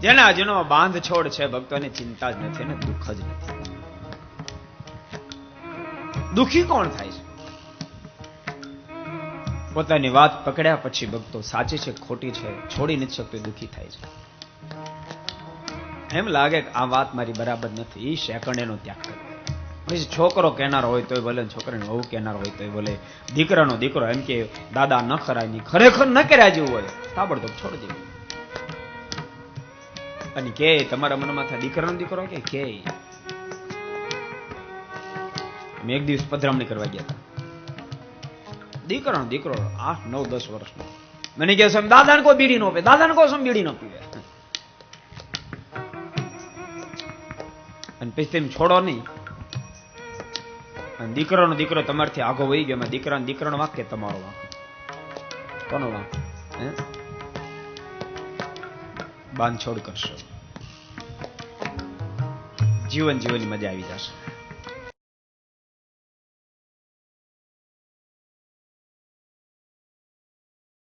જેના જેનો બાંધ છોડ છે ભક્તોને ચિંતા જ નથી અને દુઃખ જ નથી. દુઃખી કોણ થાય છે? પોતાની વાત પકડ્યા પછી ભક્તો સાચી છે ખોટી છે છોડી નથી શકતો દુઃખી થાય છે. એમ લાગે કે આ વાત મારી બરાબર નથી, એ સેકન્ડ એનો ત્યાગ કરે. પછી છોકરો કહેનાર હોય તોય બોલે, છોકરાની વહુ કહેનાર હોય તોય બોલે, દીકરાનો દીકરો એમ કે દાદા ન ખરાય નહીં, ખરેખર ન કર્યા જેવું હોય તાબડતોબ છોડી દેવું. અને કે તમારા મનમાં થાય દીકરાનો દીકરો કે અમે એક દિવસ પધરામણી કરવા ગયા હતા. દીકરાનો દીકરો 8, 9, 10 વર્ષનો મને કહે છે દાદાને કોઈ બીડી નો પીવે, દાદાને કોઈ સમ બીડી નો પીવે. અને પછી તેમ છોડો નહીં. દીકરાનો દીકરો તમારથી આગો વહી ગયો, દીકરાનો વાંક કે તમારો વાંક? કોનો વાંક? બાંધછોડ કરશો, જીવનની મજા આવી જશે.